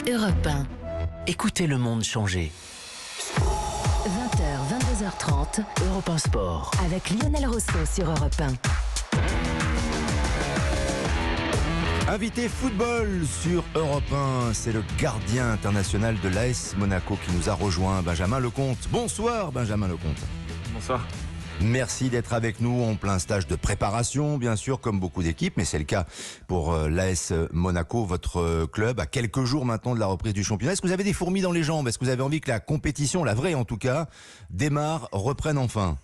Europe 1. Écoutez le monde changer. 20h, 22h30. Europe 1 Sport. Avec Lionel Rousseau sur Europe 1. Invité football sur Europe 1, c'est le gardien international de l'AS Monaco qui nous a rejoint, Benjamin Lecomte. Bonsoir Benjamin Lecomte. Bonsoir. Merci d'être avec nous en plein stage de préparation, bien sûr, comme beaucoup d'équipes, mais c'est le cas pour l'AS Monaco, votre club, à quelques jours maintenant de la reprise du championnat. Est-ce que vous avez des fourmis dans les jambes? Est-ce que vous avez envie que la compétition, la vraie en tout cas, démarre, reprenne enfin?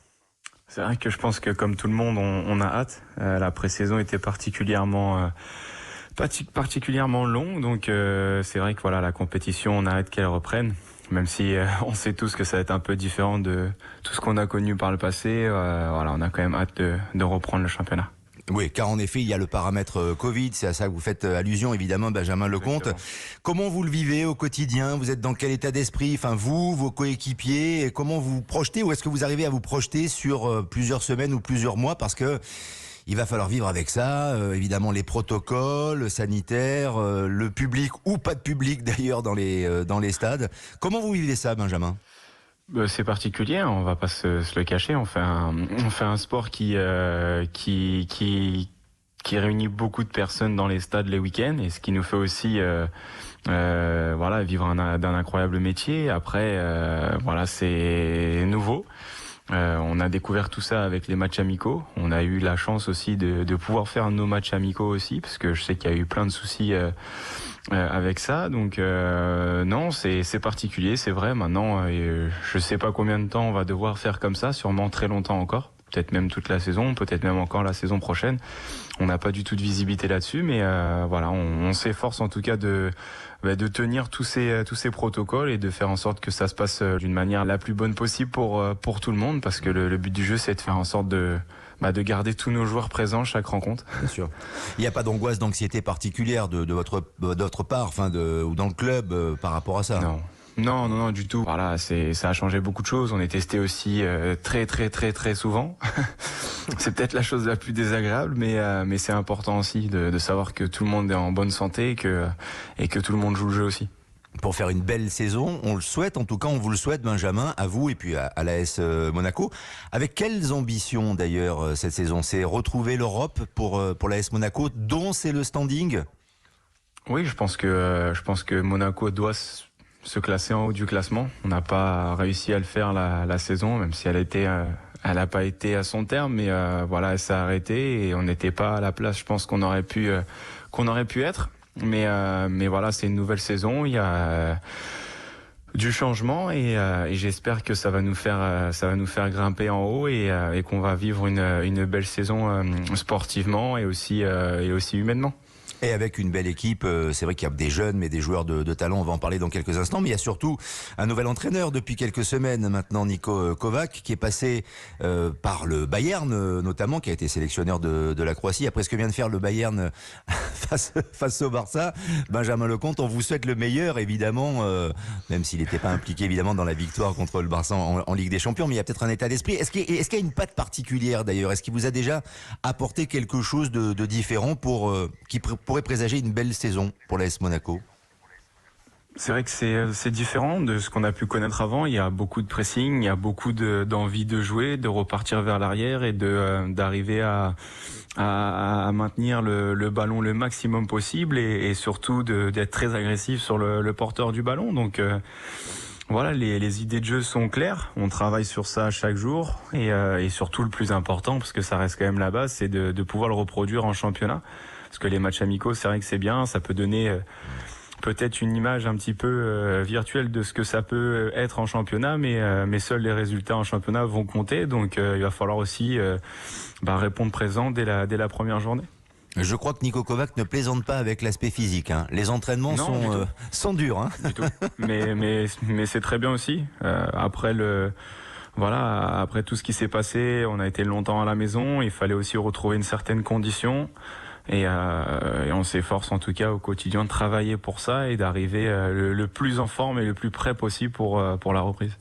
C'est vrai que je pense que comme tout le monde, on a hâte. La pré-saison était particulièrement longue, donc c'est vrai que voilà, la compétition, on a hâte qu'elle reprenne. Même si on sait tous que ça va être un peu différent de tout ce qu'on a connu par le passé, voilà, on a quand même hâte de reprendre le championnat. Oui, car en effet, il y a le paramètre Covid, c'est à ça que vous faites allusion évidemment, Benjamin Lecomte. Comment vous le vivez au quotidien? Vous êtes dans quel état d'esprit? Enfin, vous, vos coéquipiers, comment vous projetez? Ou est-ce que vous arrivez à vous projeter sur plusieurs semaines ou plusieurs mois? Parce que il va falloir vivre avec ça, évidemment les protocoles sanitaires, le public ou pas de public d'ailleurs dans les stades. Comment vous vivez ça, Benjamin? C'est particulier, on va pas se le cacher. On fait un sport qui réunit beaucoup de personnes dans les stades les week-ends, et ce qui nous fait aussi voilà, vivre d'un incroyable métier. Après, voilà, c'est nouveau. On a découvert tout ça avec les matchs amicaux. On a eu la chance aussi de pouvoir faire nos matchs amicaux aussi, parce que je sais qu'il y a eu plein de soucis avec ça. Donc non, c'est particulier, c'est vrai. Maintenant, je sais pas combien de temps on va devoir faire comme ça, sûrement très longtemps encore. Peut-être même toute la saison, peut-être même encore la saison prochaine. On n'a pas du tout de visibilité là-dessus, mais voilà, on s'efforce en tout cas de tenir tous ces protocoles et de faire en sorte que ça se passe d'une manière la plus bonne possible pour tout le monde, parce que le but du jeu, c'est de faire en sorte de garder tous nos joueurs présents chaque rencontre. Bien sûr. Il n'y a pas d'angoisse, d'anxiété particulière de votre part, enfin ou dans le club par rapport à ça? Non, du tout. Voilà, ça a changé beaucoup de choses. On est testé aussi très souvent. C'est peut-être la chose la plus désagréable, mais c'est important aussi de savoir que tout le monde est en bonne santé et que tout le monde joue le jeu aussi. Pour faire une belle saison, on le souhaite, en tout cas on vous le souhaite, Benjamin, à vous et puis à l'AS Monaco. Avec quelles ambitions d'ailleurs cette saison? C'est retrouver l'Europe pour l'AS Monaco, dont c'est le standing? Oui, je pense que Monaco doit se classer en haut du classement. On n'a pas réussi à le faire la saison, même si elle n'a pas été à son terme, mais voilà, elle s'est arrêtée et on n'était pas à la place, je pense, qu'on aurait pu être. Mais voilà, c'est une nouvelle saison, il y a du changement et j'espère que ça va nous faire grimper en haut et qu'on va vivre une belle saison sportivement et aussi humainement. Et avec une belle équipe, c'est vrai qu'il y a des jeunes, mais des joueurs de talent, on va en parler dans quelques instants. Mais il y a surtout un nouvel entraîneur depuis quelques semaines maintenant, Niko Kovac, qui est passé par le Bayern notamment, qui a été sélectionneur de la Croatie. Après ce que vient de faire le Bayern face au Barça, Benjamin Lecomte, on vous souhaite le meilleur, évidemment, même s'il n'était pas impliqué évidemment dans la victoire contre le Barça en Ligue des Champions, mais il y a peut-être un état d'esprit. Est-ce qu'il y a une patte particulière d'ailleurs? Est-ce qu'il vous a déjà apporté quelque chose de différent qui pourrait présager une belle saison pour l'AS Monaco? C'est vrai que c'est différent de ce qu'on a pu connaître avant. Il y a beaucoup de pressing, il y a beaucoup d'envie de jouer, de repartir vers l'arrière et d'arriver à maintenir le ballon le maximum possible et surtout d'être très agressif sur le porteur du ballon. Donc voilà, les idées de jeu sont claires. On travaille sur ça chaque jour et surtout le plus important, parce que ça reste quand même la base, c'est de pouvoir le reproduire en championnat. Parce que les matchs amicaux, c'est vrai que c'est bien, ça peut donner peut-être une image un petit peu virtuelle de ce que ça peut être en championnat, mais seuls les résultats en championnat vont compter. Donc il va falloir aussi répondre présent dès la première journée. Je crois que Niko Kovac ne plaisante pas avec l'aspect physique. Hein. Les entraînements sont durs. Hein. Du tout. Mais c'est très bien aussi. Après tout ce qui s'est passé, on a été longtemps à la maison. Il fallait aussi retrouver une certaine condition. Et on s'efforce en tout cas au quotidien de travailler pour ça et d'arriver le plus en forme et le plus prêt possible pour la reprise.